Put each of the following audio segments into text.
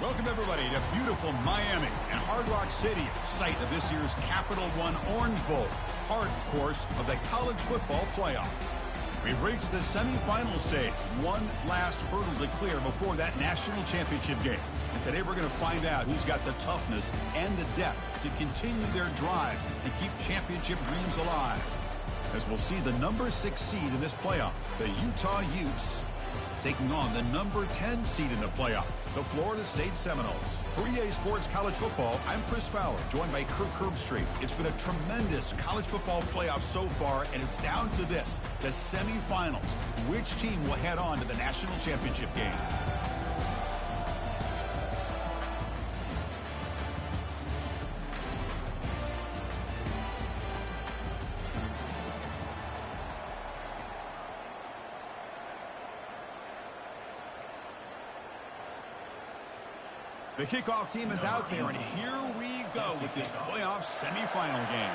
Welcome, everybody, to beautiful Miami and Hard Rock Stadium, site of this year's Capital One Orange Bowl, part, of course, of the college football playoff. We've reached the semifinal stage, one last hurdle to clear before that national championship game. And today we're going to find out who's got the toughness and the depth to continue their drive and keep championship dreams alive. As we'll see the number 6 seed in this playoff, the Utah Utes, taking on the number 10 seed in the playoff, the Florida State Seminoles. For EA Sports College Football, I'm Chris Fowler, joined by Kirk Herbstreit. It's been a tremendous college football playoff so far, and it's down to this, the semifinals. Which team will head on to the national championship game? The kickoff team is out there, and here we go with this playoff semifinal game.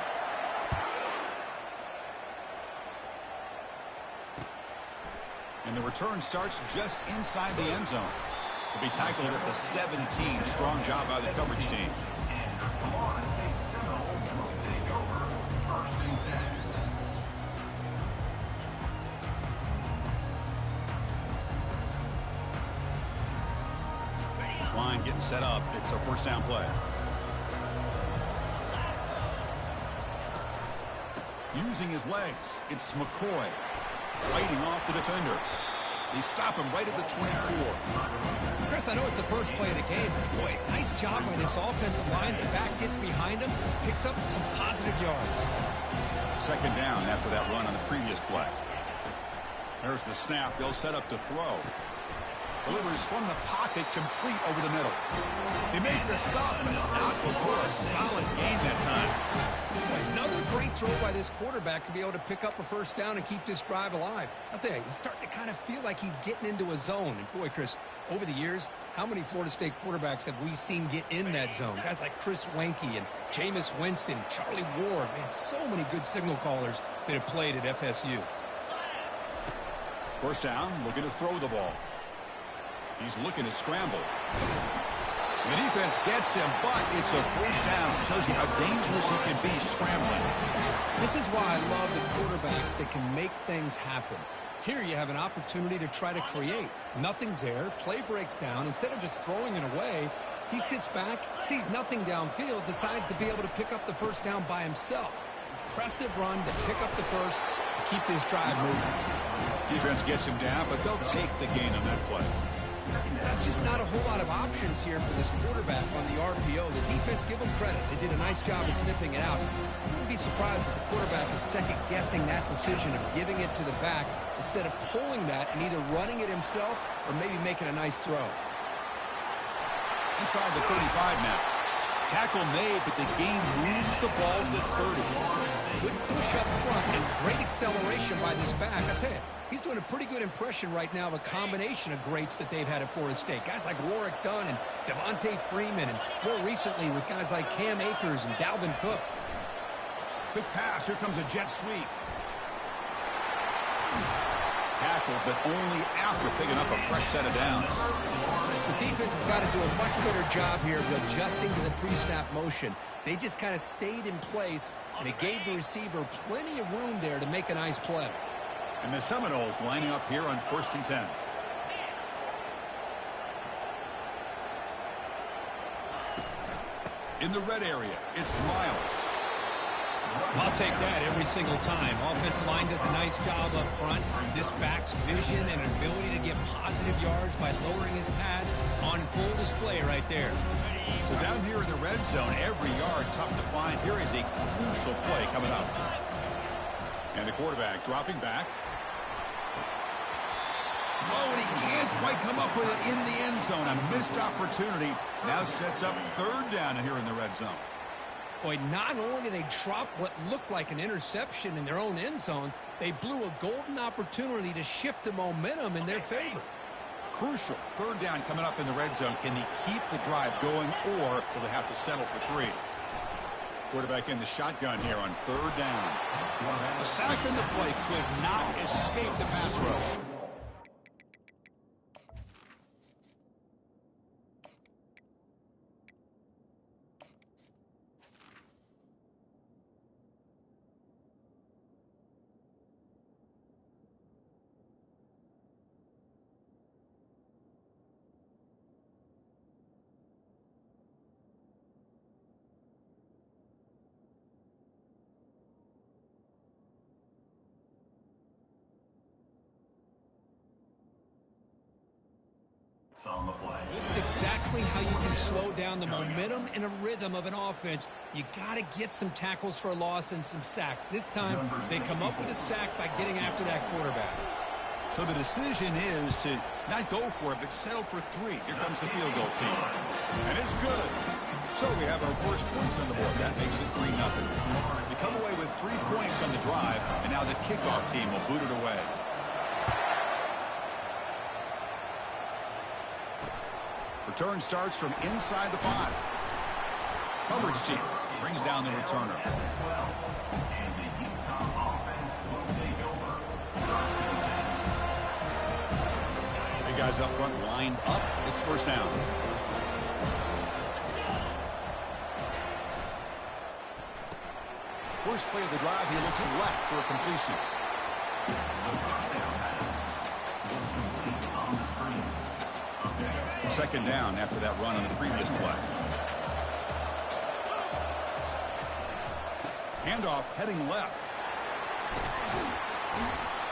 And the return starts just inside the end zone. To be tackled at the 17. Strong job by the coverage team. Line getting set up. It's a first down play. Using his legs, it's McCoy fighting off the defender. They stop him right at the 24. Chris, I know it's the first play of the game, but boy, nice job by this offensive line. The back gets behind him, picks up some positive yards. Second down after that run on the previous play. There's the snap. They'll set up to throw. Delivers from the pocket, complete over the middle. They make the stop, but not before a solid gain that time. Another great throw by this quarterback to be able to pick up a first down and keep this drive alive. I'll tell you, he's starting to kind of feel like he's getting into a zone. And boy, Chris, over the years, how many Florida State quarterbacks have we seen get in that zone? Guys like Chris Weinke and Jameis Winston, Charlie Ward. Man, so many good signal callers that have played at FSU. First down, looking to throw the ball. He's looking to scramble. The defense gets him, but it's a first down. Shows you how dangerous he can be scrambling. This is why I love the quarterbacks that can make things happen. Here you have an opportunity to try to create. Nothing's there. Play breaks down. Instead of just throwing it away, he sits back, sees nothing downfield, decides to be able to pick up the first down by himself. Impressive run to pick up the first and keep this drive moving. Defense gets him down, but they'll take the gain on that play. That's just not a whole lot of options here for this quarterback on the RPO. The defense, give them credit. They did a nice job of sniffing it out. I wouldn't be surprised if the quarterback is second-guessing that decision of giving it to the back instead of pulling that and either running it himself or maybe making a nice throw. Inside the 35 now. Tackle made, but the game moves the ball to 30. Good push up front and great acceleration by this back. I tell you, he's doing a pretty good impression right now of a combination of greats that they've had at Florida State. Guys like Warwick Dunn and Devontae Freeman, and more recently with guys like Cam Akers and Dalvin Cook. Quick pass. Here comes a jet sweep. Tackled, but only after picking up a fresh set of downs. The defense has got to do a much better job here of adjusting to the pre-snap motion. They just kind of stayed in place, and it gave the receiver plenty of room there to make a nice play. And the Seminoles lining up here on 1st and 10. In the red area, it's Miles. I'll take that every single time. Offensive line does a nice job up front. This back's vision and ability to get positive yards by lowering his pads on full display right there. So down here in the red zone, every yard tough to find. Here is a crucial play coming up. And the quarterback dropping back. Oh, and he can't quite come up with it in the end zone. A missed opportunity. Now sets up 3rd down here in the red zone. Boy, not only did they drop what looked like an interception in their own end zone, they blew a golden opportunity to shift the momentum in their favor. Crucial 3rd down coming up in the red zone. Can they keep the drive going, or will they have to settle for 3? Quarterback in the shotgun here on 3rd down. A sack in the play could not escape the pass rush. This is exactly how you can slow down the momentum and a rhythm of an offense. You got to get some tackles for a loss and some sacks. This time, they come up with a sack by getting after that quarterback. So the decision is to not go for it, but settle for 3. Here comes the field goal team. And it's good. So we have our first points on the board. That makes it 3-0. We come away with 3 points on the drive, and now the kickoff team will boot it away. Return starts from inside the 5. Coverage team brings down the returner. Big guys up front lined up. It's first down. First play of the drive, he looks left for a completion. Second down after that run on the previous play. Handoff heading left.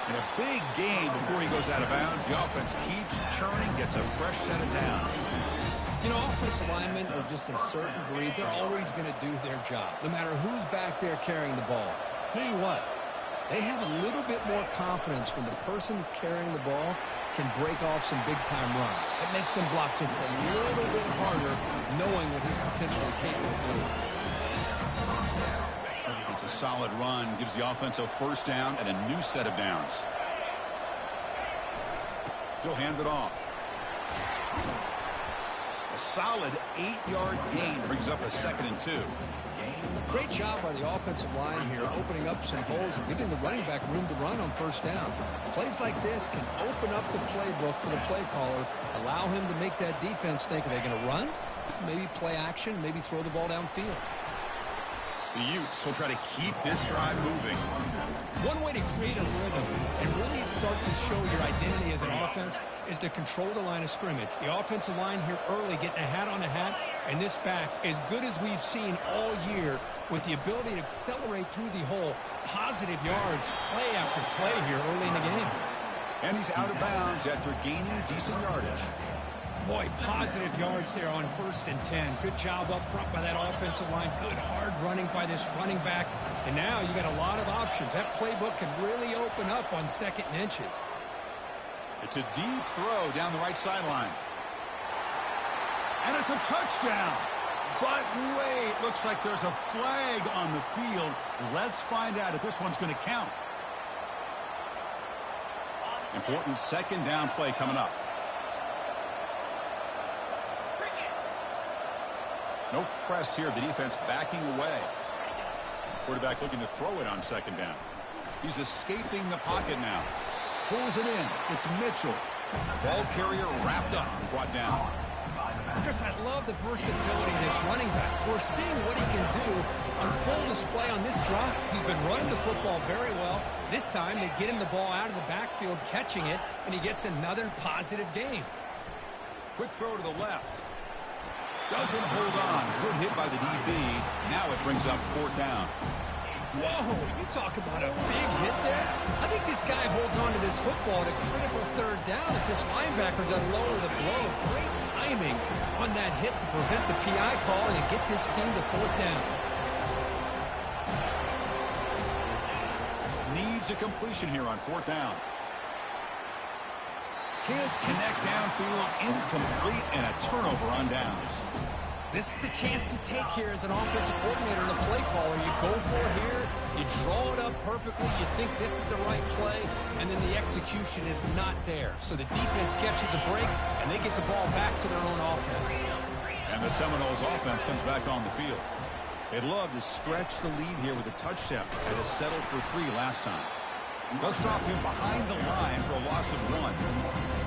And a big gain before he goes out of bounds. The offense keeps churning, gets a fresh set of downs. You know, offensive linemen are just a certain breed. They're always going to do their job, no matter who's back there carrying the ball. I'll tell you what, they have a little bit more confidence when the person that's carrying the ball can break off some big-time runs. It makes them block just a little bit harder, knowing what he's potentially capable of doing. It's a solid run, gives the offense a first down and a new set of downs. He'll hand it off. A solid 8-yard gain brings up a 2nd and 2. Great job by the offensive line here, opening up some holes and giving the running back room to run on first down. Plays like this can open up the playbook for the play caller, allow him to make that defense think, are they going to run? Maybe play action, maybe throw the ball downfield. The Utes will try to keep this drive moving. One way to create a rhythm and really start to show your identity as an offense is to control the line of scrimmage. The offensive line here early getting a hat on the hat, and this back as good as we've seen all year with the ability to accelerate through the hole. Positive yards, play after play here early in the game. And he's out of bounds after gaining decent yardage. Boy, positive yards there on 1st and 10. Good job up front by that offensive line. Good hard running by this running back. And now you got a lot of options. That playbook can really open up on 2nd and inches. It's a deep throw down the right sideline. And it's a touchdown. But wait, looks like there's a flag on the field. Let's find out if this one's going to count. Important 2nd down play coming up. No press here. The defense backing away. Quarterback looking to throw it on 2nd down. He's escaping the pocket now. Pulls it in. It's Mitchell. Ball carrier wrapped up and brought down. Chris, I love the versatility of this running back. We're seeing what he can do on full display on this drive. He's been running the football very well. This time they get him the ball out of the backfield, catching it, and he gets another positive gain. Quick throw to the left. Doesn't hold on. Good hit by the DB. Now it brings up 4th down. Whoa, you talk about a big hit there. I think this guy holds on to this football at a critical 3rd down if this linebacker doesn't lower the blow. Great timing on that hit to prevent the PI call and get this team to 4th down. Needs a completion here on 4th down. Can't connect downfield, incomplete, and a turnover on downs. This is the chance you take here as an offensive coordinator and a play caller. You go for it here, you draw it up perfectly, you think this is the right play, and then the execution is not there. So the defense catches a break, and they get the ball back to their own offense. And the Seminoles offense comes back on the field. They'd love to stretch the lead here with a touchdown. They had settled for 3 last time. They'll stop him behind the line for a loss of 1.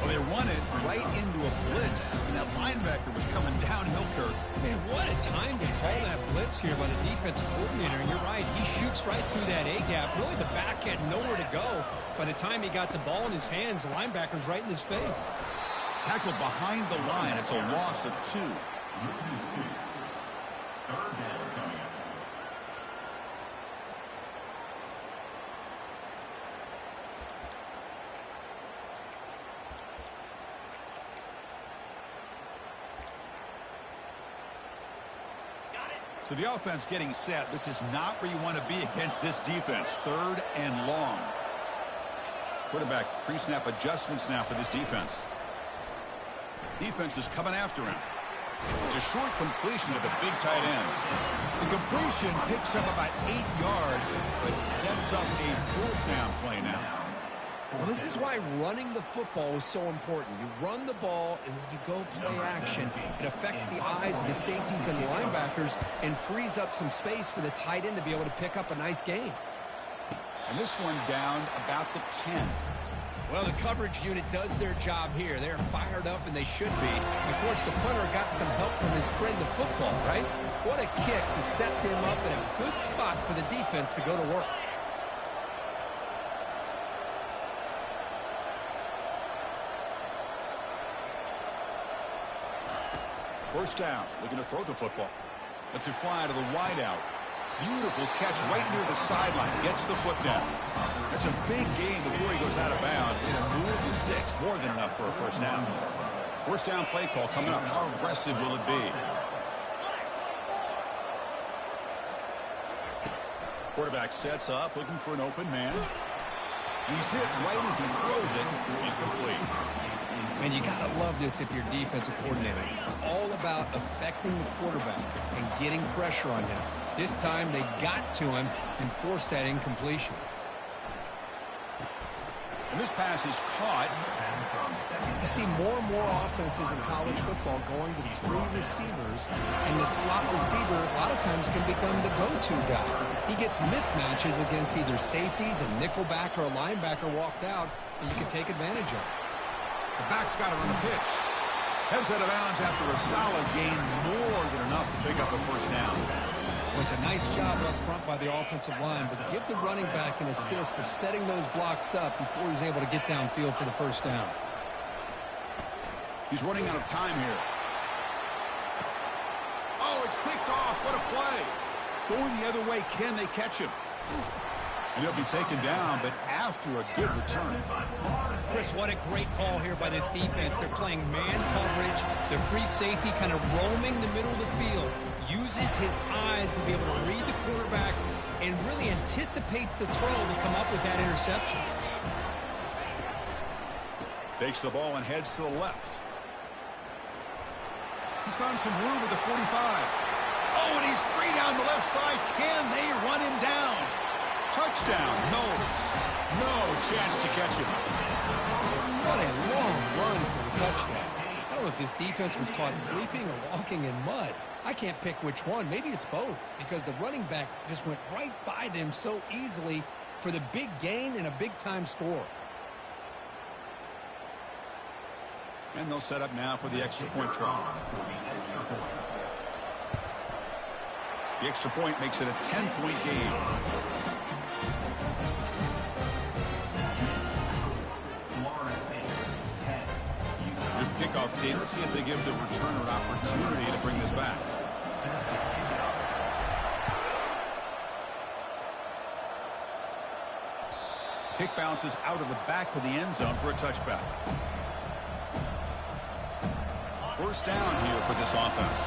Well, they run it right into a blitz, and that linebacker was coming downhill, Kurt. Man, what a time to call that blitz here by the defensive coordinator. And you're right, he shoots right through that A-gap. Really, the back had nowhere to go. By the time he got the ball in his hands, the linebacker's right in his face. Tackled behind the line. It's a loss of 2. So the offense getting set. This is not where you want to be against this defense. 3rd and long. Quarterback pre-snap adjustments now for this defense. Defense is coming after him. It's a short completion to the big tight end. The completion picks up about 8 yards, but sets up a 4th down play now. Well, this is why running the football is so important. You run the ball, and then you go play action. It affects the eyes of the safeties and linebackers and frees up some space for the tight end to be able to pick up a nice gain. And this one down about the 10. Well, the coverage unit does their job here. They're fired up, and they should be. Of course, the punter got some help from his friend, the football, right? What a kick to set them up in a good spot for the defense to go to work. First down, looking to throw the football. Lets it fly to the wideout. Beautiful catch right near the sideline. Gets the foot down. That's a big gain before he goes out of bounds. It'll move the sticks. More than enough for a first down. First down play call coming up. How aggressive will it be? Quarterback sets up, looking for an open man. He's hit right as he throws it. Incomplete. And you got to love this if you're defensive coordinator. It's all about affecting the quarterback and getting pressure on him. This time they got to him and forced that incompletion. And this pass is caught. You see more and more offenses in college football going to 3 receivers, and the slot receiver a lot of times can become the go-to guy. He gets mismatches against either safeties, a nickelback, or a linebacker walked out, and you can take advantage of it. The back's got it on the pitch. Heads out of bounds after a solid gain, more than enough to pick up a first down. It was a nice job up front by the offensive line, but give the running back an assist for setting those blocks up before he's able to get downfield for the first down. He's running out of time here. Oh, it's picked off. What a play. Going the other way, can they catch him? And he'll be taken down, but after a good return. Chris, what a great call here by this defense. They're playing man coverage. The free safety kind of roaming the middle of the field. Uses his eyes to be able to read the quarterback and really anticipates the throw to come up with that interception. Takes the ball and heads to the left. He's found some room at the 45. Oh, and he's free down the left side. Can they run him down? Touchdown, Knowles. No chance to catch him. What a long run for the touchdown. I don't know if this defense was caught sleeping or walking in mud. I can't pick which one. Maybe it's both, because the running back just went right by them so easily for the big gain and a big-time score. And they'll set up now for the extra point try. The extra point makes it a 10-point game. Here's the kickoff team. Let's see if they give the returner an opportunity to bring this back. Kick bounces out of the back of the end zone for a touchback. First down here for this offense.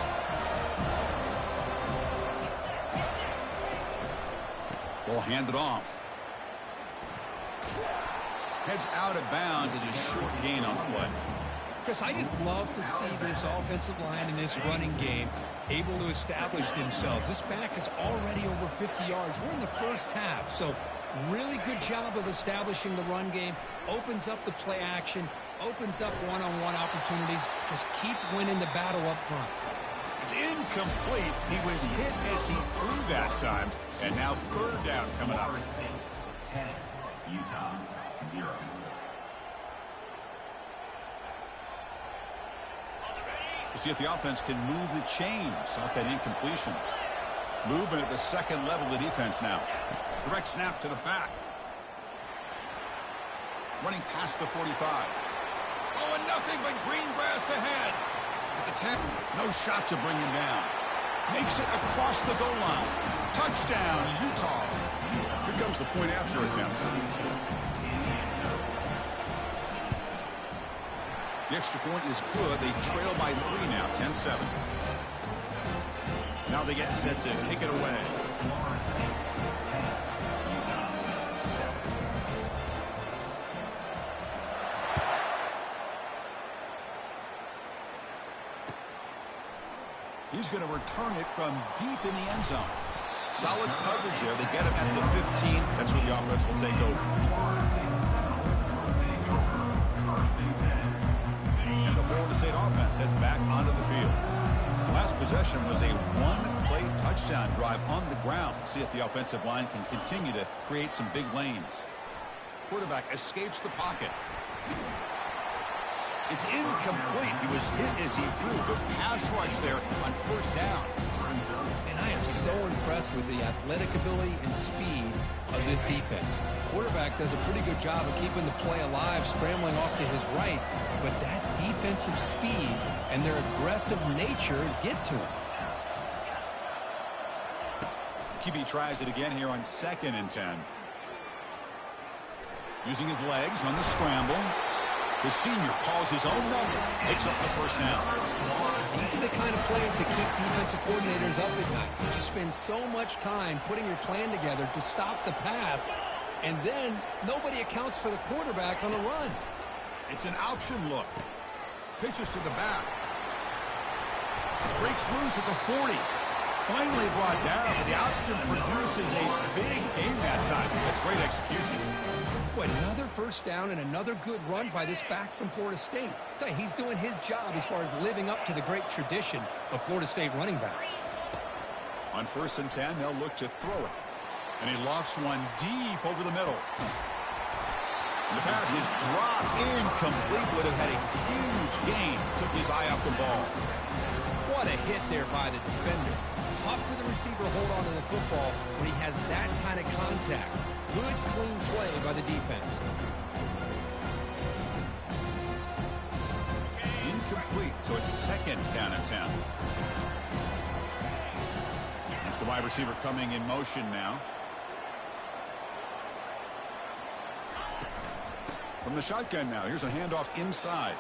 Ball handed off. Heads out of bounds as a short gain on the play. Chris, I just love to see this offensive line in this running game able to establish themselves. This back is already over 50 yards. We're in the first half, so really good job of establishing the run game. Opens up the play action, opens up one-on-one opportunities. Just keep winning the battle up front. It's incomplete. He was hit as he threw that time. And now third down coming up. 10, Utah, 0. We'll see if the offense can move the chains off that incompletion. Movement at the second level of the defense now. Direct snap to the back. Running past the 45. Oh, and nothing but green grass ahead. At the 10, no shot to bring him down. Makes it across the goal line. Touchdown, Utah. Here comes the point after attempt. The extra point is good. They trail by 3 now, 10-7. Now they get set to kick it away. He's going to return it from deep in the end zone. Solid coverage there. They get him at the 15. That's where the offense will take over. And the Florida State offense heads back onto the field. Last possession was a one-play touchdown drive on the ground. See if the offensive line can continue to create some big lanes. Quarterback escapes the pocket. It's incomplete. He was hit as he threw. Good pass rush there on first down. And I am so impressed with the athletic ability and speed of this defense. Quarterback does a pretty good job of keeping the play alive, scrambling off to his right. But that defensive speed and their aggressive nature get to him. QB tries it again here on 2nd and 10. Using his legs on the scramble. The senior calls his own number, takes up the first down. These are the kind of plays that keep defensive coordinators up at night. You spend so much time putting your plan together to stop the pass, and then nobody accounts for the quarterback on a run. It's an option look. Pitches to the back. Breaks loose at the 40. Finally brought down, but the option produces a big game that time. That's great execution. Boy, another first down and another good run by this back from Florida State. I tell you, he's doing his job as far as living up to the great tradition of Florida State running backs. On 1st and 10, they'll look to throw it. And he lofts one deep over the middle. And the pass is dropped incomplete. Would have had a huge gain. Took his eye off the ball. What a hit there by the defender. Tough for the receiver to hold on to the football when he has that kind of contact. Good, clean play by the defense. Incomplete, so it's 2nd down and 10. That's the wide receiver coming in motion now. From the shotgun now, here's a handoff inside.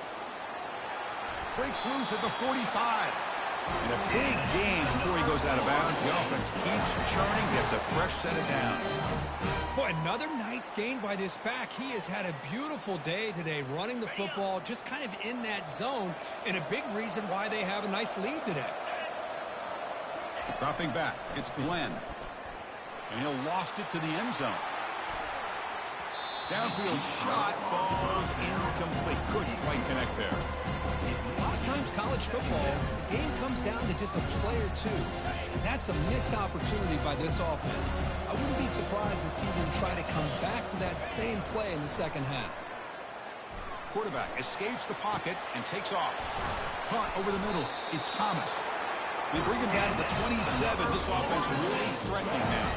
Breaks loose at the 45. And a big gain before he goes out of bounds. The offense keeps churning, gets a fresh set of downs. Boy, another nice gain by this back. He has had a beautiful day today running the football, just kind of in that zone, and a big reason why they have a nice lead today. Dropping back, it's Glenn. And he'll loft it to the end zone. Downfield shot falls incomplete. Couldn't quite connect there. A lot of times college football, the game comes down to just a play or two. And that's a missed opportunity by this offense. I wouldn't be surprised to see them try to come back to that same play in the second half. Quarterback escapes the pocket and takes off. Caught over the middle. It's Thomas. They bring him down to the 27. This offense really threatening now.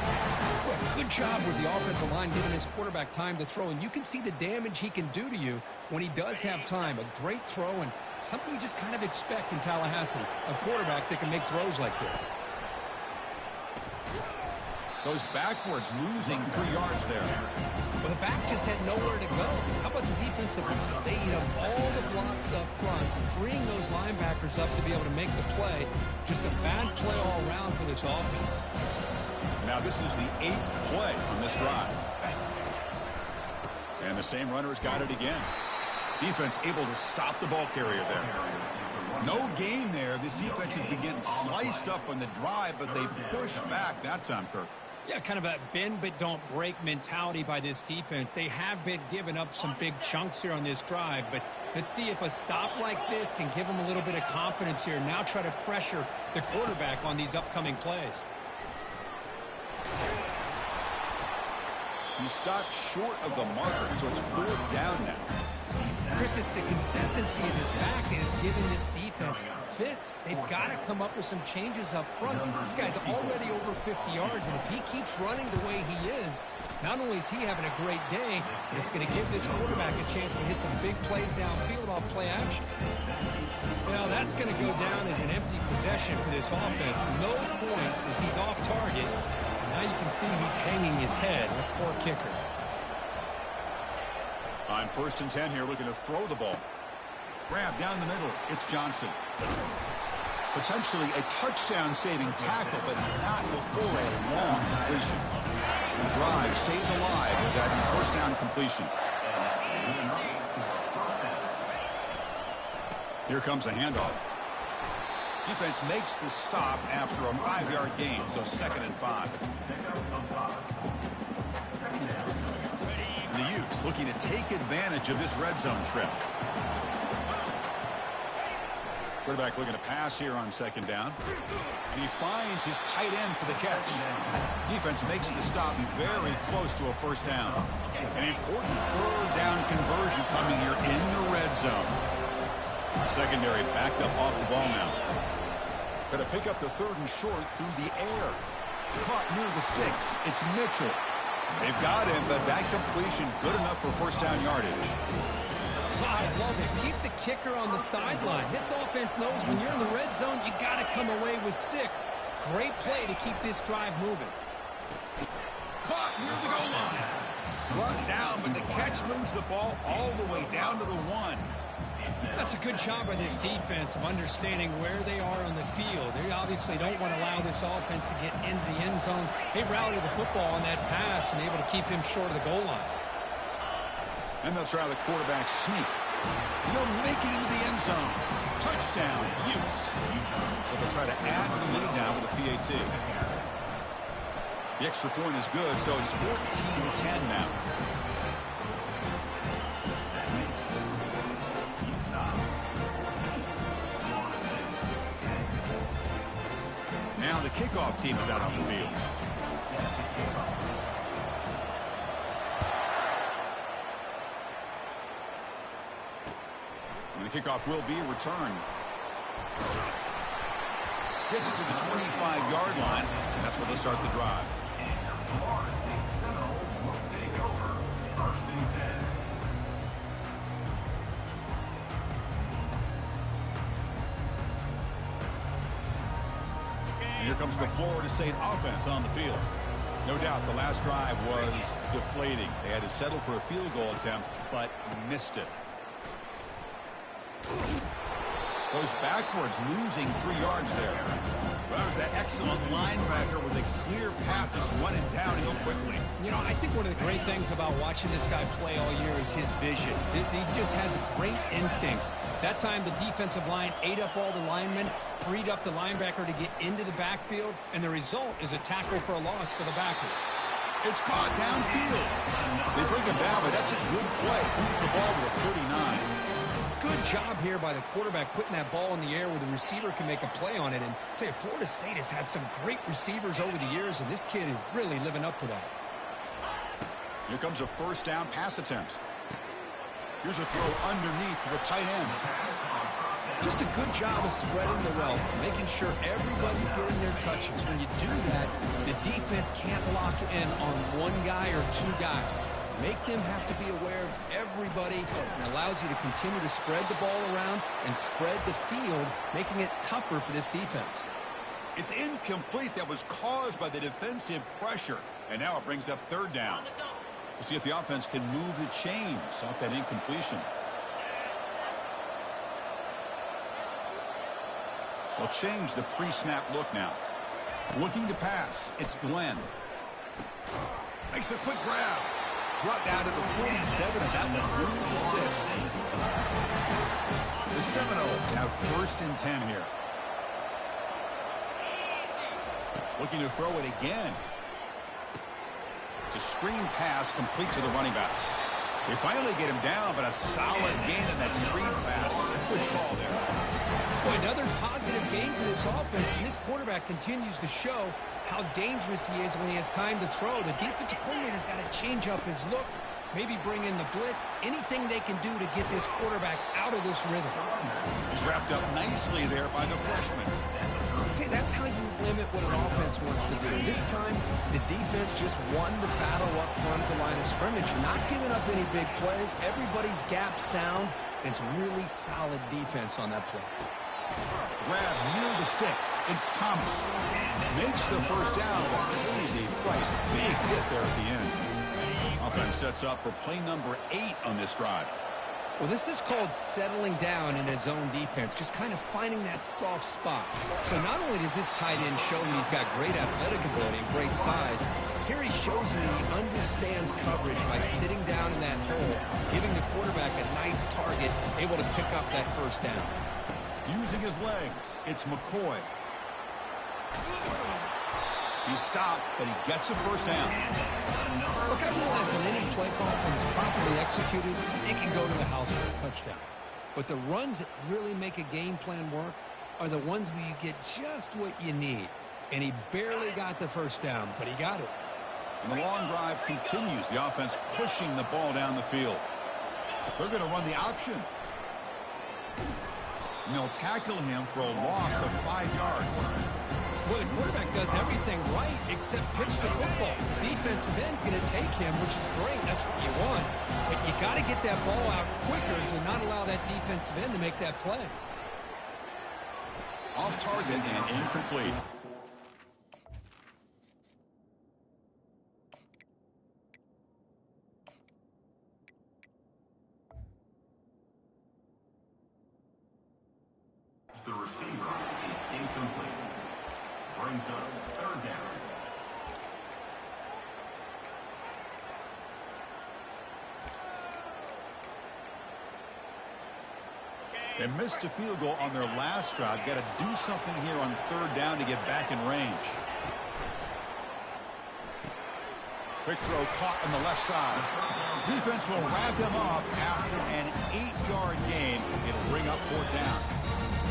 Well, good job with the offensive line giving his quarterback time to throw. And you can see the damage he can do to you when he does have time. A great throw and something you just kind of expect in Tallahassee. A quarterback that can make throws like this. Goes backwards, losing 3 yards there. Well, the back just had nowhere to go. How about the defensive line? They eat up all the blocks up front, freeing those linebackers up to be able to make the play. Just a bad play all around for this offense. Now this is the 8th play on this drive. And the same runner has got it again. Defense able to stop the ball carrier there. No gain there. This defense has been getting sliced up on the drive, but they push back that time, Kirk. Yeah, kind of a bend but don't break mentality by this defense. They have been giving up some big chunks here on this drive, but let's see if a stop like this can give them a little bit of confidence here. Now try to pressure the quarterback on these upcoming plays. He stopped short of the marker, so it's 4th down now. Chris, it's the consistency of his back is giving this defense fits. They've got to come up with some changes up front. This guy's already over 50 yards, and if he keeps running the way he is, not only is he having a great day, but it's going to give this quarterback a chance to hit some big plays downfield off play action. Well, that's going to go down as an empty possession for this offense. No points as he's off target. Now you can see he's hanging his head. A poor kicker. On 1st and 10 here, looking to throw the ball. Grab down the middle. It's Johnson. Potentially a touchdown-saving tackle, but not before a long completion. The drive stays alive with that first down completion. Here comes a handoff. Defense makes the stop after a 5-yard gain, so 2nd and 5. The Utes looking to take advantage of this red zone trip. Quarterback looking to pass here on 2nd down. And he finds his tight end for the catch. Defense makes the stop very close to a first down. An important 3rd down conversion coming here in the red zone. Secondary backed up off the ball now. Going to pick up the 3rd and short through the air. Caught near the sticks. It's Mitchell. They've got him, but that completion good enough for first down yardage. I love it. Keep the kicker on the sideline. This offense knows when you're in the red zone, you got to come away with 6. Great play to keep this drive moving. Caught near the goal line. Brought down, but the catch moves the ball all the way down to the 1. That's a good job by this defense of understanding where they are on the field. They obviously don't want to allow this offense to get into the end zone. They rallied the football on that pass and able to keep him short of the goal line. And they'll try the quarterback sneak. They'll make it into the end zone. Touchdown, Utes. But they'll try to add to the lead now with a PAT. The extra point is good, so it's 14-10 now. Now the kickoff team is out on the field. And the kickoff will be returned. Gets it to the 25-yard line, and that's where they'll start the drive. And here comes the Florida State offense on the field. No doubt the last drive was deflating. They had to settle for a field goal attempt, but missed it. Goes backwards, losing 3 yards there. Well, there's that excellent linebacker with a clear path just running downhill quickly. You know, I think one of the great things about watching this guy play all year is his vision. He just has great instincts. That time, the defensive line ate up all the linemen, freed up the linebacker to get into the backfield, and the result is a tackle for a loss for the backer. It's caught downfield. They bring him down, but that's a good play. Moves the ball to a 39. Good job here by the quarterback putting that ball in the air where the receiver can make a play on it. And I'll tell you, Florida State has had some great receivers over the years, and this kid is really living up to that. Here comes a first down pass attempt. Here's a throw underneath to the tight end. Just a good job of spreading the wealth, making sure everybody's getting their touches. When you do that, the defense can't lock in on one guy or 2 guys. Make them have to be aware of everybody, and allows you to continue to spread the ball around and spread the field, making it tougher for this defense. It's incomplete. That was caused by the defensive pressure, and now it brings up 3rd down. We'll see if the offense can move the chains off that incompletion. They'll change the pre-snap look now. Looking to pass. It's Glenn. Makes a quick grab. Brought down to the 47, and that will move the sticks. The Seminoles have 1st and 10 here. Looking to throw it again. It's a screen pass complete to the running back. They finally get him down, but a solid gain in that screen pass. Good call there. Boy, another positive game for this offense, and this quarterback continues to show how dangerous he is when he has time to throw. The defensive coordinator's got to change up his looks, maybe bring in the blitz, anything they can do to get this quarterback out of this rhythm. He's wrapped up nicely there by the freshman. See, that's how you limit what an offense wants to do. This time, the defense just won the battle up front at the line of scrimmage. You're not giving up any big plays. Everybody's gap sound. It's really solid defense on that play. Grab near the sticks. It's Thomas. Makes the first down. Crazy Price. Big hit there at the end. Offense sets up for play number 8 on this drive. Well, this is called settling down in his own defense, just kind of finding that soft spot. So not only does this tight end show me he's got great athletic ability and great size, here he shows me he understands coverage by sitting down in that hole, giving the quarterback a nice target, able to pick up that first down. Using his legs, it's McCoy. He's stopped, but he gets a first down. Look, I realize in any play call, when it's properly executed, it can go to the house for a touchdown. But the runs that really make a game plan work are the ones where you get just what you need. And he barely got the first down, but he got it. And the long drive continues. The offense pushing the ball down the field. They're going to run the option. And they'll tackle him for a loss of 5 yards. Well, the quarterback does everything right except pitch the football. Defensive end's going to take him, which is great. That's what you want. But you got to get that ball out quicker to not allow that defensive end to make that play. Off target and incomplete. The receiver is incomplete. Brings up third down. They missed a field goal on their last drive. Got to do something here on third down to get back in range. Quick throw caught on the left side. Defense will wrap him up after an 8-yard gain. It'll bring up fourth down.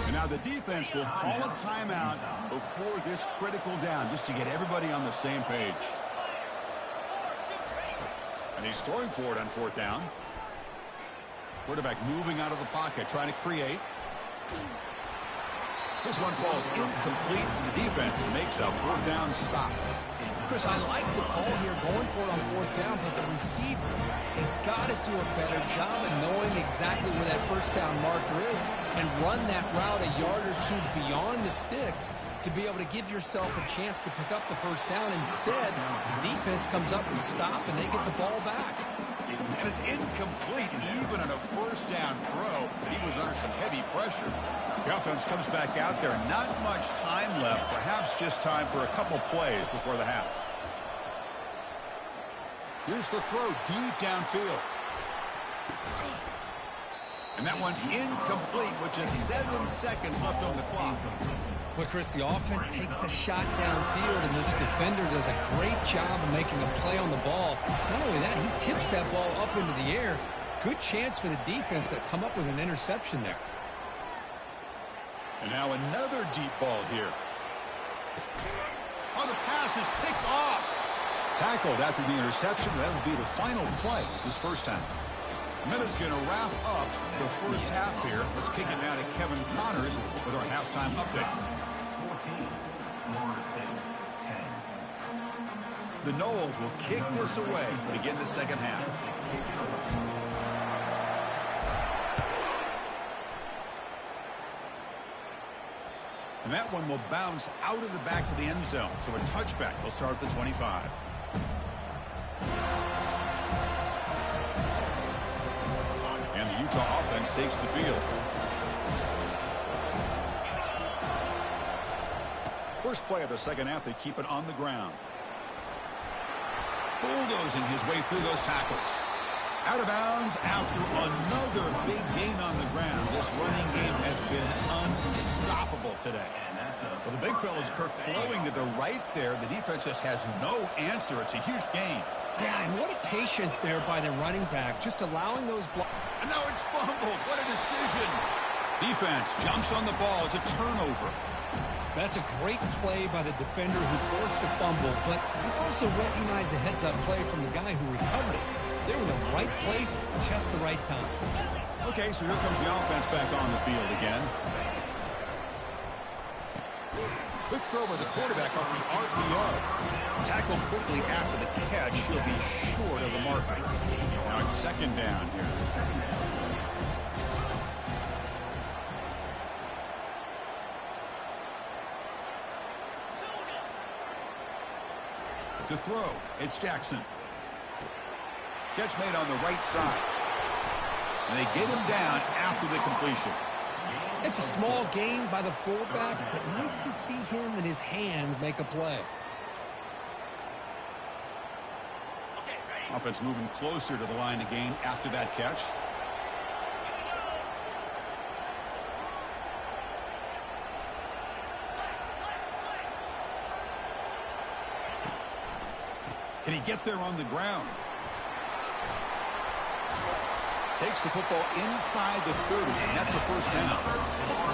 And now the defense will call a timeout before this critical down, just to get everybody on the same page. And he's throwing for it on fourth down. Quarterback moving out of the pocket, trying to create. This one falls incomplete, and the defense makes a fourth down stop. Chris, I like the call here, going for it on fourth down, but the receiver has got to do a better job of knowing exactly where that first down marker is and run that route a yard or two beyond the sticks to be able to give yourself a chance to pick up the first down. Instead, the defense comes up with a stop, and they get the ball back. And it's incomplete, even on a first down throw. He was under some heavy pressure. The offense comes back out there. Not much time left. Perhaps just time for a couple plays before the half. Here's the throw deep downfield. And that one's incomplete with just 7 seconds left on the clock. Well, Chris, the offense takes a shot downfield, and this defender does a great job of making a play on the ball. Not only that, he tips that ball up into the air. Good chance for the defense to come up with an interception there. And now another deep ball here. Oh, the pass is picked off. Tackled after the interception. That will be the final play this first half. Minute's going to wrap up the first half here. Let's kick it now to Kevin Connors with our halftime update. 14, Florida State, 10. The Noles will kick this away to begin the second half. And that one will bounce out of the back of the end zone. So a touchback will start at the 25. And the Utah offense takes the field. First play of the second half, they keep it on the ground. Bulldozing his way through those tackles. Out of bounds after another big gain on the ground. This running game has been unstoppable today. Well, the big fella's Kirk flowing to the right there. The defense just has no answer. It's a huge gain. Yeah, and what a patience there by the running back, just allowing those blocks. And now it's fumbled. What a decision. Defense jumps on the ball. It's a turnover. That's a great play by the defender who forced the fumble, but let's also recognize the heads-up play from the guy who recovered it. They were in the right place at just the right time. Okay, so here comes the offense back on the field again. Quick throw by the quarterback off the RPO. Tackled quickly after the catch. He'll be short of the marker. Now it's second down here. To throw, it's Jackson. Catch made on the right side. And they get him down after the completion. It's a small gain by the fullback, but nice to see him and his hands make a play. Offense moving closer to the line of gain after that catch. Can he get there on the ground? Takes the football inside the 30, and that's a first down.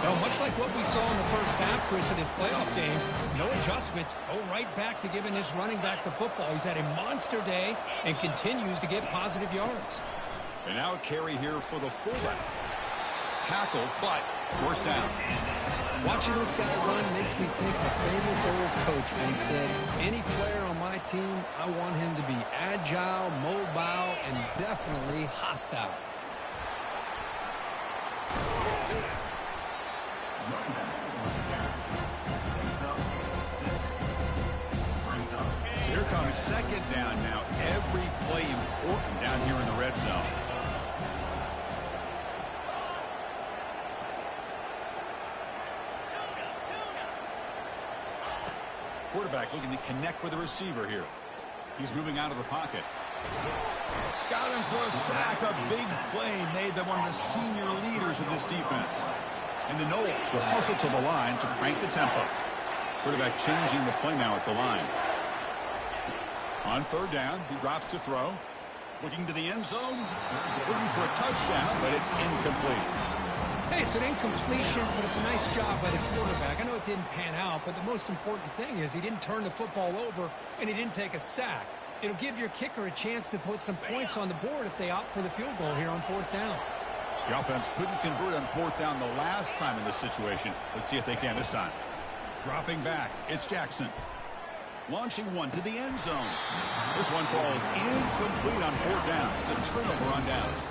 Well, much like what we saw in the first half, Chris, in this playoff game, no adjustments. Go right back to giving this running back the football. He's had a monster day and continues to get positive yards. And now a carry here for the fullback. Tackle, but first down. Watching this guy run makes me think of a famous old coach when he said, any player on my team, I want him to be agile, mobile, and definitely hostile. So here comes second down now. Every play important down here in the red zone. Quarterback looking to connect with the receiver here. He's moving out of the pocket. Got him for a sack. A big play made them one of the senior leaders of this defense. And the Noles will hustle to the line to crank the tempo. Quarterback changing the play now at the line. On third down, he drops to throw. Looking to the end zone. Looking for a touchdown, but it's incomplete. Hey, it's an incompletion, but it's a nice job by the quarterback. I know it didn't pan out, but the most important thing is he didn't turn the football over and he didn't take a sack. It'll give your kicker a chance to put some points on the board if they opt for the field goal here on fourth down. The offense couldn't convert on fourth down the last time in this situation. Let's see if they can this time. Dropping back, it's Jackson. Launching one to the end zone. This one falls incomplete on fourth down. It's a turnover on downs.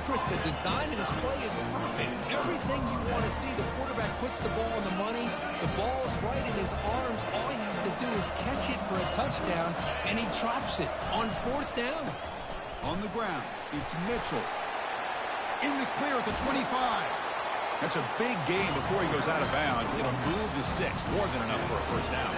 Chris, the design of this play is perfect. Everything you want to see, the quarterback puts the ball on the money. The ball is right in his arms. All he has to do is catch it for a touchdown, and he drops it on fourth down. On the ground, it's Mitchell. In the clear at the 25. That's a big gain before he goes out of bounds. It'll move the sticks more than enough for a first down.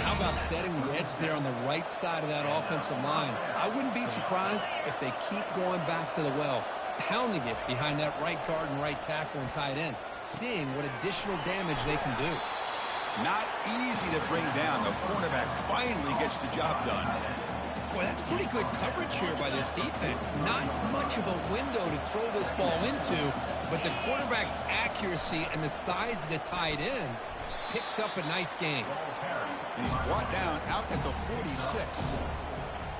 How about setting the edge there on the right side of that offensive line? I wouldn't be surprised if they keep going back to the well, pounding it behind that right guard and right tackle and tight end, seeing what additional damage they can do. Not easy to bring down. The cornerback finally gets the job done. Boy, that's pretty good coverage here by this defense. Not much of a window to throw this ball into, but the quarterback's accuracy and the size of the tight end picks up a nice game. And he's brought down out at the 46.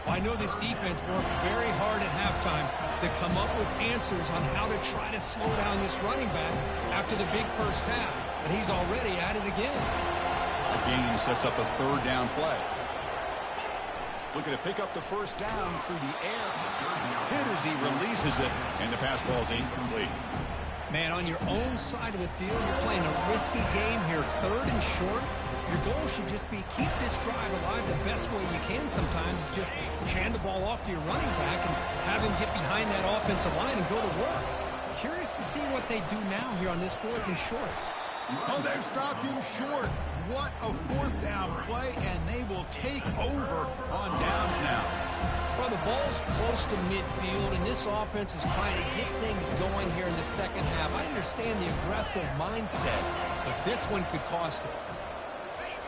I know this defense worked very hard at halftime to come up with answers on how to try to slow down this running back after the big first half, but he's already at it again. The game sets up a third down play. Looking to pick up the first down through the air. Hit as he releases it, and the pass ball's incomplete. Man, on your own side of the field, you're playing a risky game here, third and short. Your goal should just be keep this drive alive the best way you can sometimes. Is just hand the ball off to your running back and have him get behind that offensive line and go to work. Curious to see what they do now here on this fourth and short. Oh, they've stopped him short. What a fourth down play, and they will take over on downs now. Well, the ball's close to midfield, and this offense is trying to get things going here in the second half. I understand the aggressive mindset, but this one could cost them.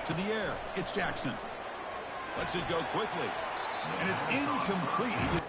To the air, it's Jackson. Lets it go quickly, and it's incomplete.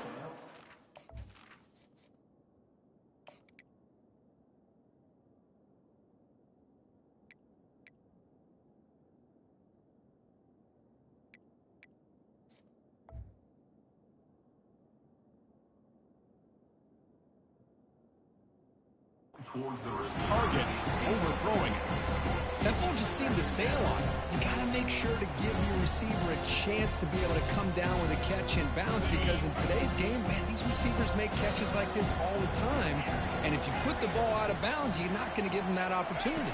Target overthrowing it. That ball just seemed to sail on it. You got to make sure to give your receiver a chance to be able to come down with a catch and bounce, because in today's game, man, these receivers make catches like this all the time. And if you put the ball out of bounds, you're not going to give them that opportunity.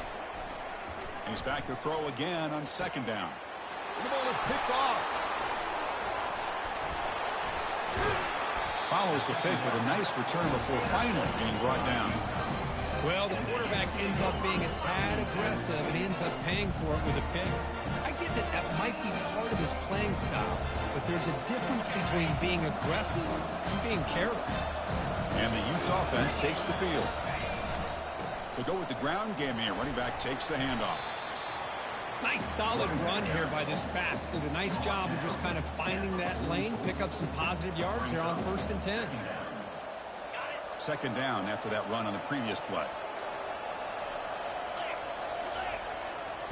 He's back to throw again on second down. The ball is picked off. Follows the pick with a nice return before finally being brought down. Well, the quarterback ends up being a tad aggressive and he ends up paying for it with a pick. I get that that might be part of his playing style, but there's a difference between being aggressive and being careless. And the Utes offense takes the field. They'll go with the ground game here. Running back takes the handoff. Nice solid run here by this back. Did a nice job of just kind of finding that lane, pick up some positive yards there on 1st and 10. Second down after that run on the previous play.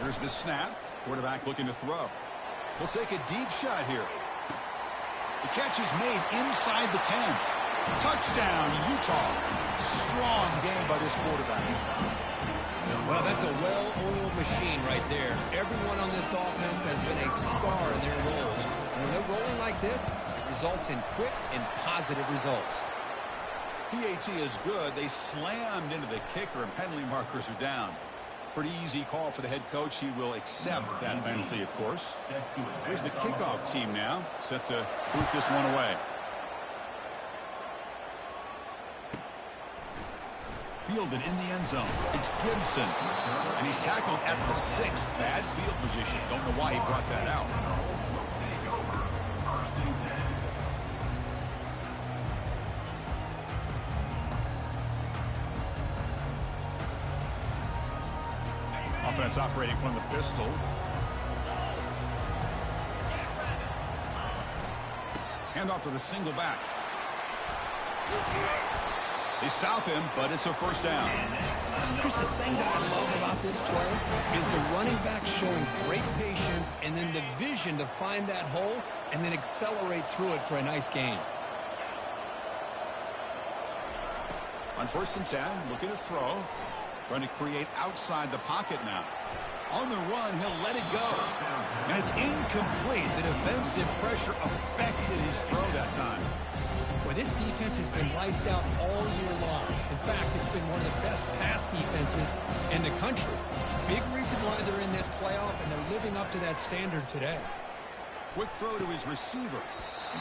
Here's the snap. Quarterback looking to throw. He'll take a deep shot here. The catch is made inside the 10. Touchdown, Utah. Strong game by this quarterback. Well, that's a well-oiled machine right there. Everyone on this offense has been a star in their roles. And when they're rolling like this, it results in quick and positive results. PAT is good. They slammed into the kicker and penalty markers are down. Pretty easy call for the head coach. He will accept that penalty, of course. Here's the kickoff team now, set to boot this one away. Fielded in the end zone. It's Gibson. And he's tackled at the 6. Bad field position. Don't know why he brought that out. Offense operating from the pistol. Hand off to the single back. They stop him, but it's a first down. Here's the thing that I love about this play is the running back showing great patience and then the vision to find that hole and then accelerate through it for a nice gain. On 1st and 10, looking to throw. Trying to create outside the pocket now. On the run, he'll let it go. And it's incomplete. The defensive pressure affected his throw that time. Well, this defense has been lights out all year long. In fact, it's been one of the best pass defenses in the country. Big reason why they're in this playoff, and they're living up to that standard today. Quick throw to his receiver.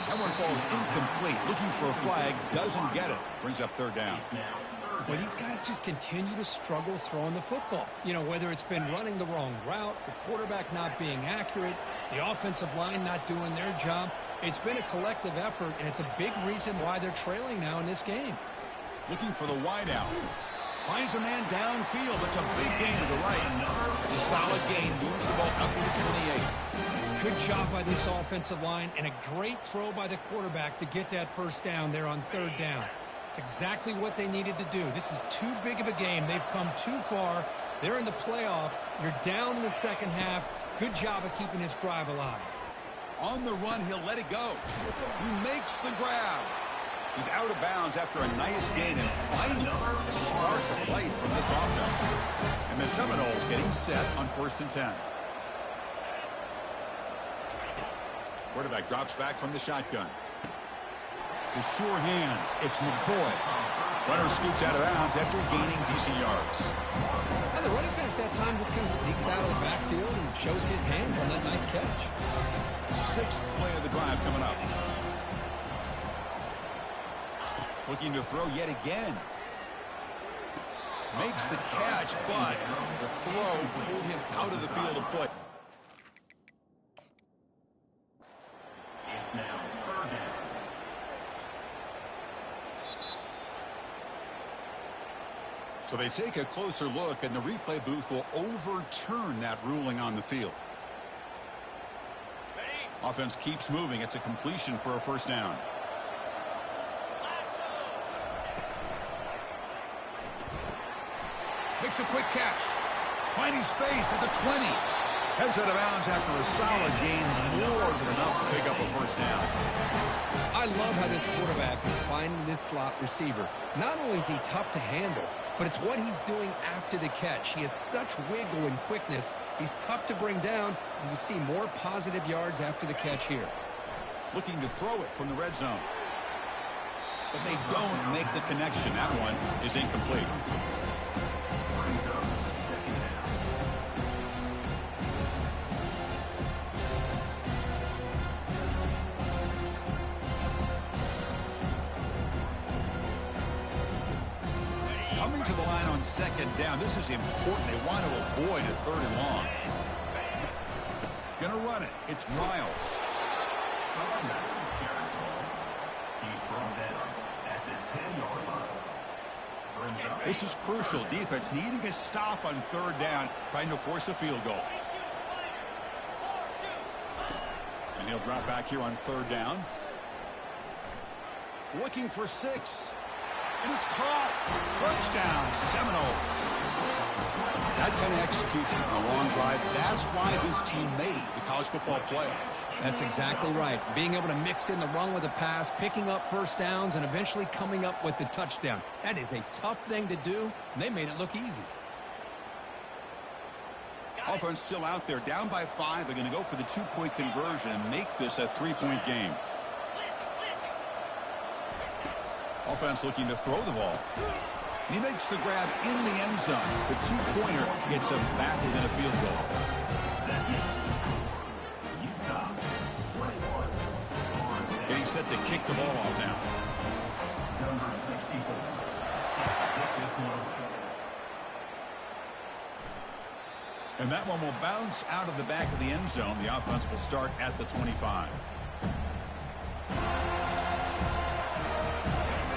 That one falls incomplete. Looking for a flag, doesn't get it. Brings up 3rd down. Well, these guys just continue to struggle throwing the football. You know, whether it's been running the wrong route, the quarterback not being accurate, the offensive line not doing their job. It's been a collective effort, and it's a big reason why they're trailing now in this game. Looking for the wideout. Finds a man downfield. It's a big gain to the right. It's a solid gain. Moves the ball up to the 28. Good job by this offensive line, and a great throw by the quarterback to get that first down there on 3rd down. It's exactly what they needed to do. This is too big of a game. They've come too far. They're in the playoff. You're down in the second half. Good job of keeping this drive alive. On the run, he'll let it go. He makes the grab. He's out of bounds after a nice gain, and finally a spark of light from this offense. And the Seminoles getting set on 1st and 10. Quarterback drops back from the shotgun. The sure hands. It's McCoy. Runner scoots out of bounds after gaining decent yards. And the running back that time just kind of sneaks out of the backfield and shows his hands on that nice catch. 6th play of the drive coming up. Looking to throw yet again. Makes the catch, but the throw pulled him out of the field of play. It's now 3rd down. So they take a closer look, and the replay booth will overturn that ruling on the field. Offense keeps moving. It's a completion for a first down. Makes a quick catch. Finding space at the 20. Heads out of bounds after a solid gain, more than enough to pick up a first down. I love how this quarterback is finding this slot receiver. Not only is he tough to handle, but it's what he's doing after the catch. He has such wiggle and quickness. He's tough to bring down, and you see more positive yards after the catch here. Looking to throw it from the red zone. But they don't make the connection. That one is incomplete. Coming to the line on second down. This is important. They want to avoid a third and long. Going to run it. It's Miles. He's brought down at the 10-yard line. This is crucial. Defense needing a stop on third down, trying to force a field goal. And he'll drop back here on third down. Looking for 6. And it's caught. Touchdown, Seminoles. That kind of execution on a long drive, that's why this team made it to the college football playoff. That's exactly right. Being able to mix in the run with a pass, picking up first downs, and eventually coming up with the touchdown. That is a tough thing to do, and they made it look easy. Offense still out there, down by 5. They're going to go for the 2-point conversion and make this a 3-point game. Offense looking to throw the ball. He makes the grab in the end zone. The 2-pointer gets him back within a field goal. Getting set to kick the ball off now. Number 64. And that one will bounce out of the back of the end zone. The offense will start at the 25.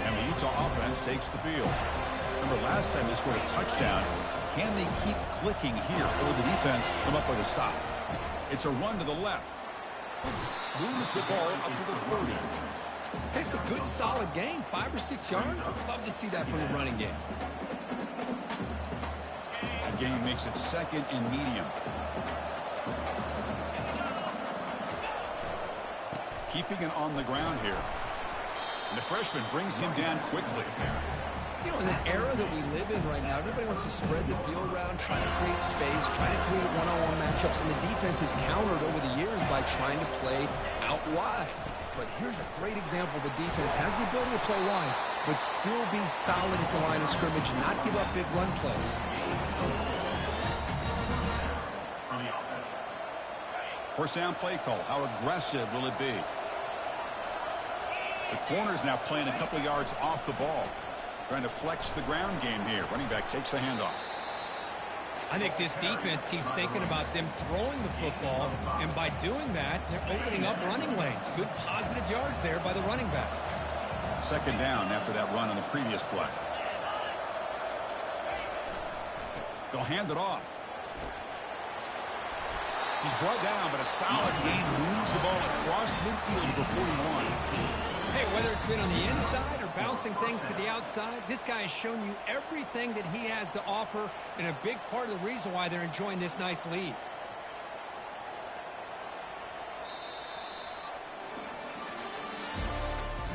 And the Utah offense takes the field. Remember, last time they scored a touchdown. Can they keep clicking here, or will the defense come up with a stop? It's a run to the left. Moves the ball up to the 30. It's a good, solid game. 5 or 6 yards. Love to see that from the running game. That game makes it second and medium. Keeping it on the ground here. And the freshman brings him down quickly. You know, in the era that we live in right now, everybody wants to spread the field around, try to create space, try to create one-on-one matchups, and the defense has countered over the years by trying to play out wide. But here's a great example. The defense has the ability to play wide, but still be solid at the line of scrimmage and not give up big run plays. First down play call. How aggressive will it be? The corner's now playing a couple yards off the ball. Trying to flex the ground game here. Running back takes the handoff. I think this defense keeps thinking about them throwing the football, and by doing that, they're opening up running lanes. Good positive yards there by the running back. Second down after that run on the previous play. They'll hand it off. He's brought down, but a solid gain moves the ball across midfield to the 41. Hey, whether it's been on the inside or bouncing things to the outside, this guy has shown you everything that he has to offer, and a big part of the reason why they're enjoying this nice lead.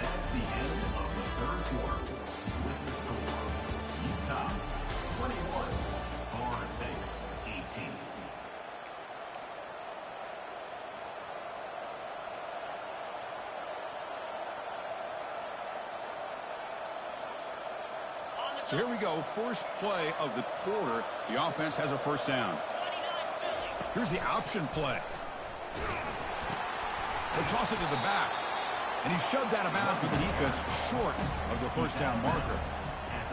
That's the end of the third quarter. With the score, Utah 21, Florida State 18. So here we go. First play of the quarter. The offense has a first down. Here's the option play. They'll toss it to the back. And he shoved out of bounds with the defense short of the first down marker.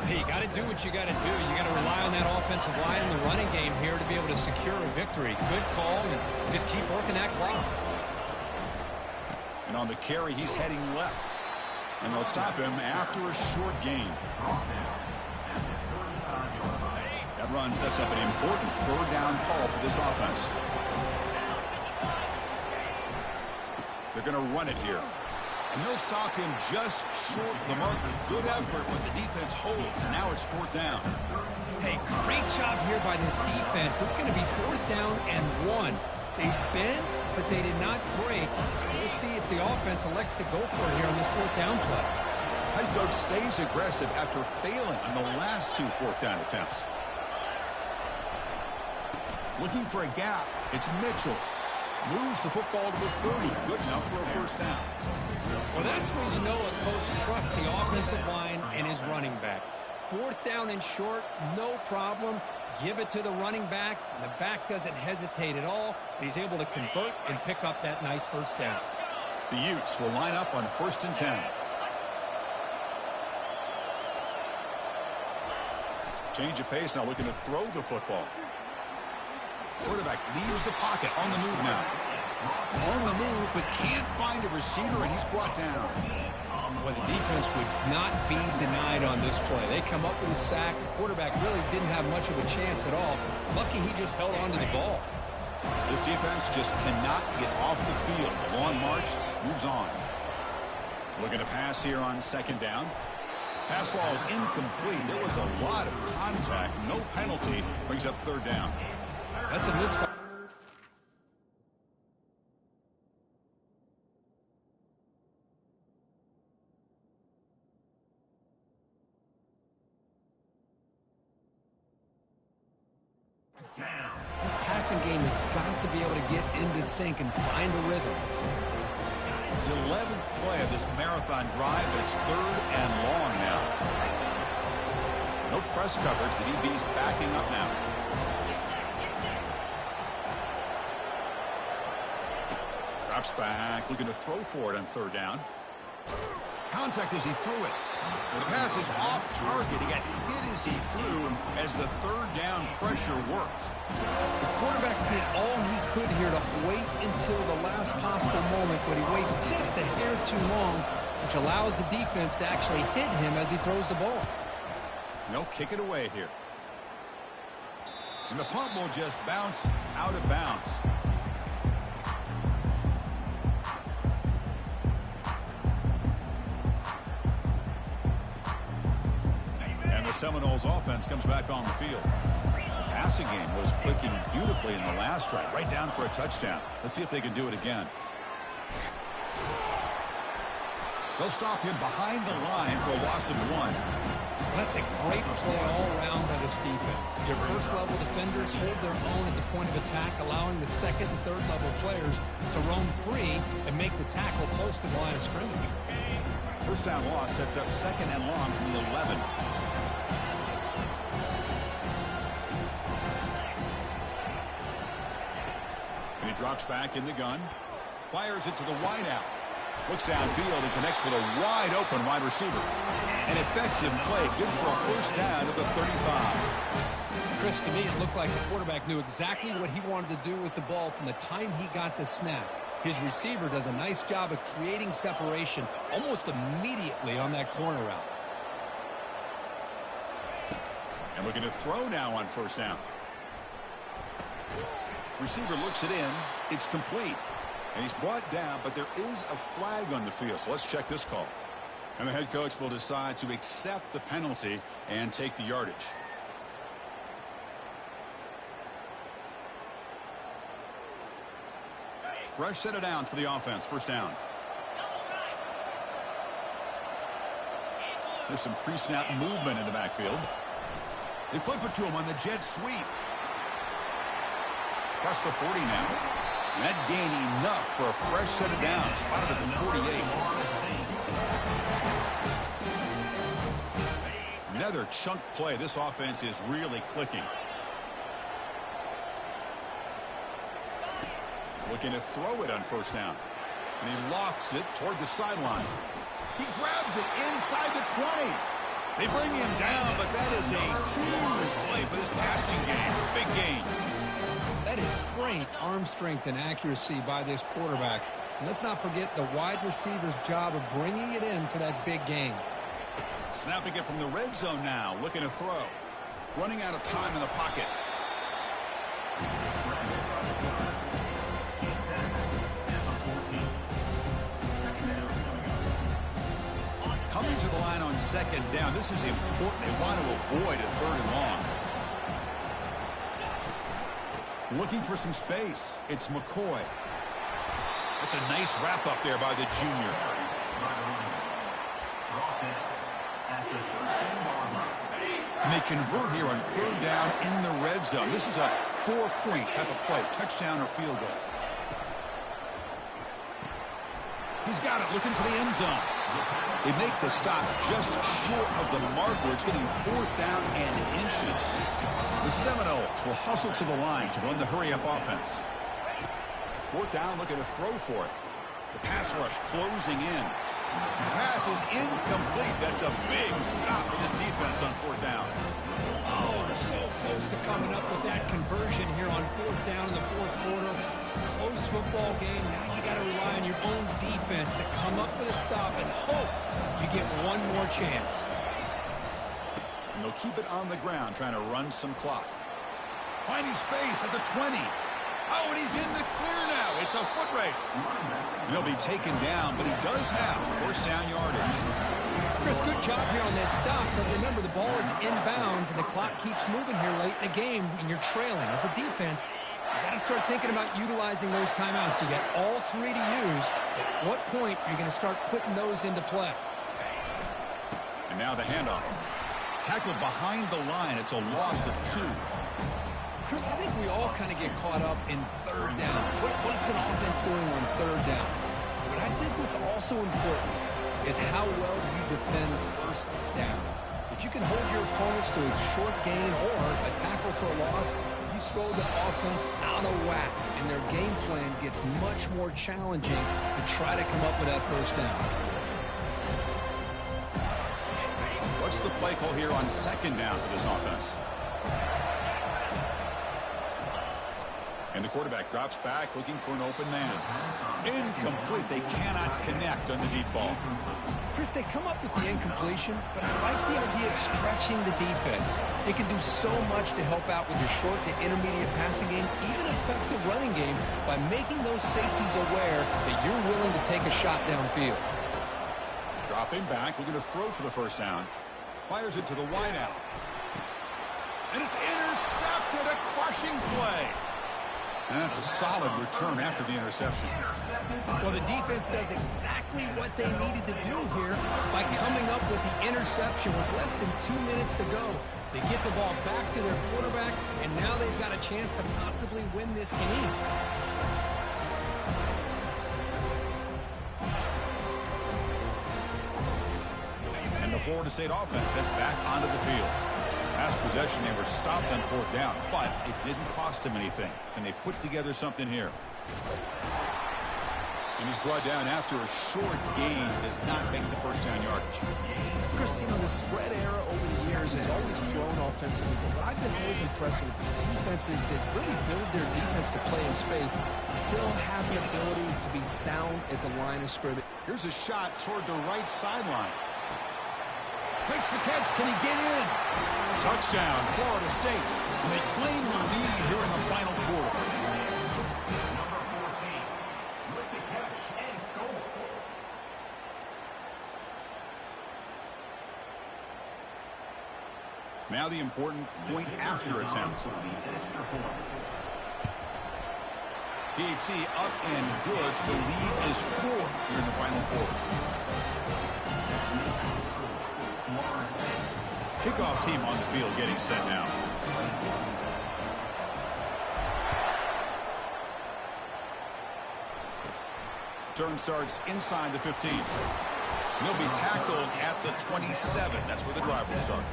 Hey, you got to do what you got to do. You got to rely on that offensive line in the running game here to be able to secure a victory. Good call, and just keep working that clock. And on the carry, he's heading left. And they'll stop him after a short gain. That run sets up an important third down call for this offense. They're going to run it here. And they'll stop him just short of the marker. Good effort, but the defense holds. Now it's fourth down. Hey, great job here by this defense. It's going to be fourth down and 1. They bent, but they did not break. We'll see if the offense elects to go for it here on this fourth down play. Head coach stays aggressive after failing on the last 2 fourth down attempts. Looking for a gap. It's Mitchell. Moves the football to the 30. Good enough for a first down. Well, that's where you know a coach trusts the offensive line and his running back. Fourth down and short, no problem. Give it to the running back, and the back doesn't hesitate at all. He's able to convert and pick up that nice first down. The Utes will line up on 1st and 10. Change of pace now, looking to throw the football. Quarterback leaves the pocket, on the move now. On the move, but can't find a receiver, and he's brought down. Well, the defense would not be denied on this play. They come up with a sack. The quarterback really didn't have much of a chance at all. Lucky he just held on to the ball. This defense just cannot get off the field. The long march moves on. Looking to pass here on second down. Pass ball is incomplete. There was a lot of contact. No penalty. Brings up third down. That's a misfire. This passing game has got to be able to get into sync and find a rhythm. The 11th play of this marathon drive, but it's third and long now. No press coverage. The DB's backing up now. Drops back, looking to throw for it on third down. Contact as he threw it. The pass is off target. He got hit as he threw as the third down pressure worked. The quarterback did all he could here to wait until the last possible moment, but he waits just a hair too long, which allows the defense to actually hit him as he throws the ball. No, kick it away here. And the punt will just bounce out of bounds. And the Seminoles offense comes back on the field. The passing game was clicking beautifully in the last drive, right down for a touchdown. Let's see if they can do it again. They'll stop him behind the line for a loss of 1. That's a great play all around by this defense. Your first-level defenders hold their own at the point of attack, allowing the second and third-level players to roam free and make the tackle close to the line of scrimmage. First down loss sets up second and long from the 11. And he drops back in the gun. Fires it to the wideout. Looks downfield and connects with a wide-open wide receiver. An effective play, good for a first down at the 35. Chris, to me, it looked like the quarterback knew exactly what he wanted to do with the ball from the time he got the snap. His receiver does a nice job of creating separation almost immediately on that corner route. And looking to throw now on first down. Receiver looks it in. It's complete. And he's brought down, but there is a flag on the field. So let's check this call. And the head coach will decide to accept the penalty and take the yardage. Fresh set of downs for the offense. First down. There's some pre-snap movement in the backfield. They flip it to him on the jet sweep. Across the 40 now. And that gain enough for a fresh set of downs. Spotted at the 48. Another chunk play. This offense is really clicking. Looking to throw it on first down. And he lofts it toward the sideline. He grabs it inside the 20. They bring him down, but that is a huge play for this passing game. Big gain. That is great arm strength and accuracy by this quarterback. And let's not forget the wide receiver's job of bringing it in for that big gain. Snapping it from the red zone now, looking to throw. Running out of time in the pocket. Coming to the line on second down. This is important. They want to avoid a third and long. Looking for some space. It's McCoy. That's a nice wrap up there by the junior. And they convert here on third down in the red zone. This is a 4-point type of play. Touchdown or field goal. He's got it, looking for the end zone. They make the stop just short of the mark where it's getting fourth down and inches. The Seminoles will hustle to the line to run the hurry-up offense. Fourth down, looking to throw for it. The pass rush closing in. The pass is incomplete. That's a big stop for this defense on fourth down. Oh, so close to coming up with that conversion here on fourth down in the fourth quarter. Close football game. Now you got to rely on your own defense to come up with a stop and hope you get one more chance. And they'll keep it on the ground, trying to run some clock. Finding space at the 20. Oh, and he's in the clear now. It's a foot race. And he'll be taken down, but he does have first down yardage. Chris, good job here on that stop, but remember the ball is inbounds and the clock keeps moving here late in the game and you're trailing. As a defense, you got to start thinking about utilizing those timeouts. You got all three to use. At what point you're going to start putting those into play? And now the handoff. Tackled behind the line. It's a loss of 2. Chris, I think we all kind of get caught up in third down. What's an offense doing on third down? But I think what's also important is how well you defend first down. If you can hold your opponents to a short gain or a tackle for a loss, you throw the offense out of whack, and their game plan gets much more challenging to try to come up with that first down. What's the play call here on second down for this offense? And the quarterback drops back, looking for an open man. Incomplete. They cannot connect on the deep ball. Chris, they come up with the incompletion, but I like the idea of stretching the defense. They can do so much to help out with your short to intermediate passing game, even affect the running game by making those safeties aware that you're willing to take a shot downfield. Dropping back, looking to throw for the first down. Fires it to the wideout. And it's intercepted. A crushing play. And that's a solid return after the interception. Well, the defense does exactly what they needed to do here by coming up with the interception with less than 2 minutes to go. They get the ball back to their quarterback, and now they've got a chance to possibly win this game. And the Florida State offense heads back onto the field. Last possession, they were stopped on fourth down, but it didn't cost them anything. Can they put together something here? And he's brought down after a short gain. Does not make the first down yardage. Chris, you know, the spread era over the years has always grown offensively, but I've been always impressed with defenses that really build their defense to play in space, still have the ability to be sound at the line of scrimmage. Here's a shot toward the right sideline. Makes the catch. Can he get in? Touchdown, Florida State. And they claim the lead here in the final quarter. Number 14 with the catch and score. Now the important point after attempt. PAT up and good. The lead is 4 here in the final quarter. Kickoff team on the field getting set now. Turn starts inside the 15. He'll be tackled at the 27. That's where the drive will start.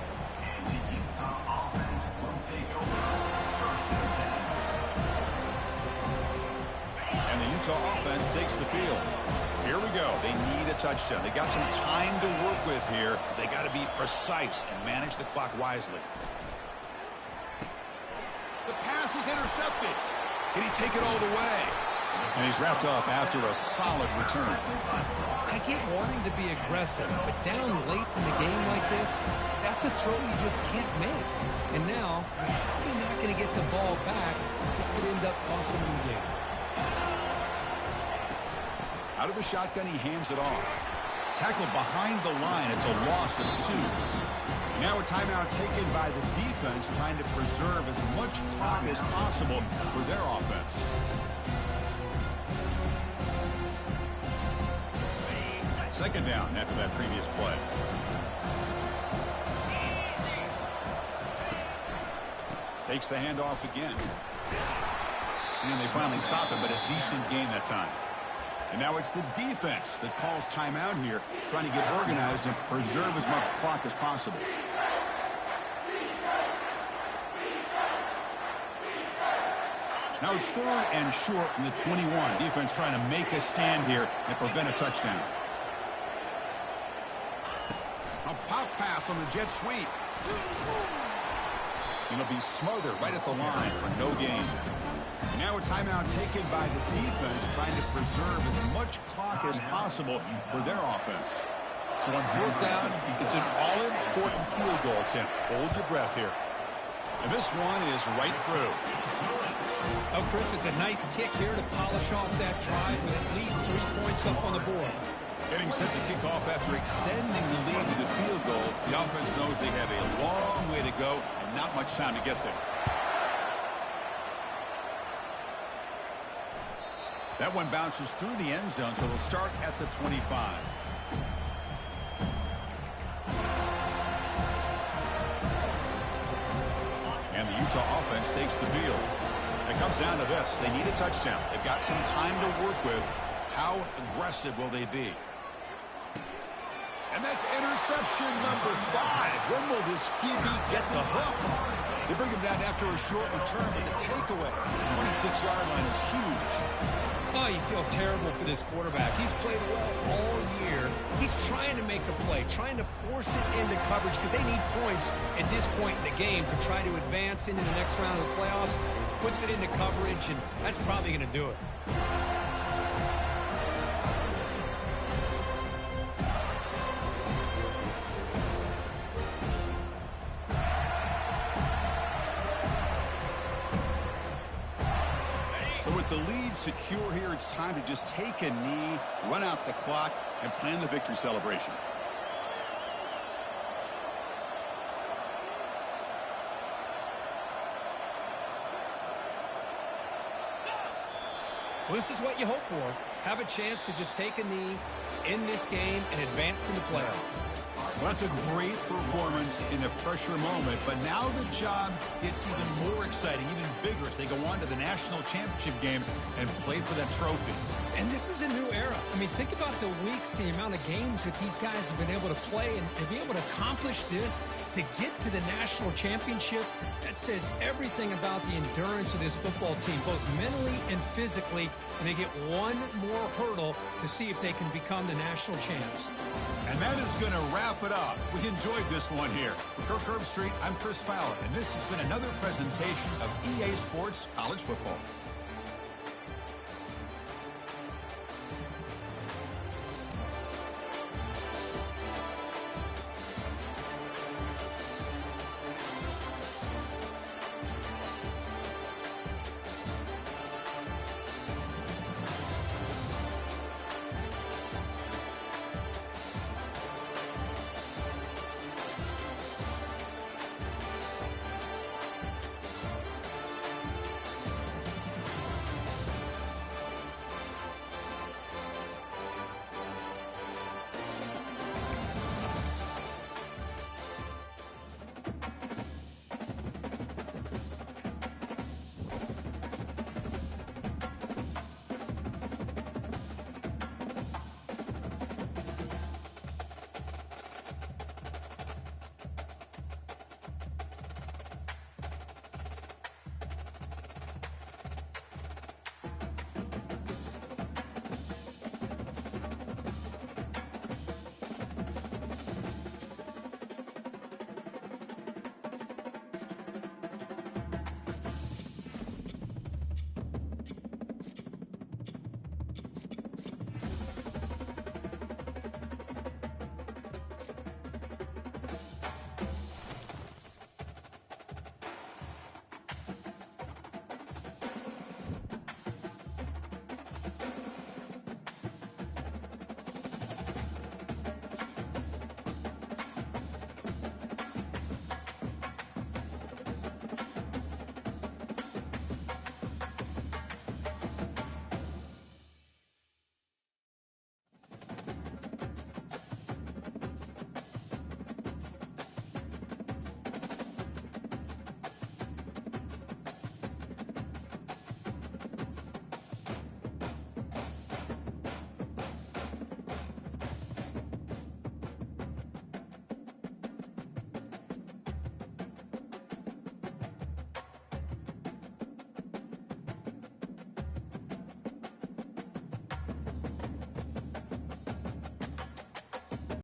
And the Utah offense takes the field. Here we go. They need a touchdown. They got some time to work with here. They got to be precise and manage the clock wisely. The pass is intercepted. Can he take it all the way? And he's wrapped up after a solid return. I get wanting to be aggressive, but down late in the game like this, that's a throw you just can't make. And now, you're probably not going to get the ball back. This could end up costing them the game. Out of the shotgun, he hands it off. Tackled behind the line. It's a loss of 2. Now a timeout taken by the defense, trying to preserve as much clock as possible for their offense. Second down after that previous play. Takes the handoff again. And they finally stop it, but a decent gain that time. And now it's the defense that calls timeout here, trying to get organized and preserve as much clock as possible. Now it's 3rd and short in the 21. Defense trying to make a stand here and prevent a touchdown. A pop pass on the jet sweep. It'll be smothered right at the line for no gain. And now a timeout taken by the defense, trying to preserve as much clock as possible for their offense. So on fourth down, it's an all-important field goal attempt. Hold your breath here. And this one is right through. Oh, Chris, it's a nice kick here to polish off that drive with at least 3 points up on the board. Getting set to kick off after extending the lead with a field goal. The offense knows they have a long way to go and not much time to get there. That one bounces through the end zone, so they'll start at the 25. And the Utah offense takes the field. It comes down to this. They need a touchdown. They've got some time to work with. How aggressive will they be? And that's interception number 5. When will this QB get the hook? They bring him down after a short return, but the takeaway, the 26-yard line, is huge. Oh, you feel terrible for this quarterback. He's played well all year. He's trying to make a play, trying to force it into coverage because they need points at this point in the game to try to advance into the next round of the playoffs. Puts it into coverage, and that's probably going to do it. So with the lead secure here, it's time to just take a knee, run out the clock, and plan the victory celebration. Well, this is what you hope for. Have a chance to just take a knee in this game and advance in the playoff. Well, that's a great performance in a pressure moment, but now the job gets even more exciting, even bigger as they go on to the national championship game and play for that trophy. And this is a new era. I mean, think about the weeks, the amount of games that these guys have been able to play, and to be able to accomplish this, to get to the national championship, that says everything about the endurance of this football team, both mentally and physically, and they get one more hurdle to see if they can become the national champs. And that is going to wrap it up. We enjoyed this one here. For Kirk Herbstreit, I'm Chris Fowler, and this has been another presentation of EA Sports College Football.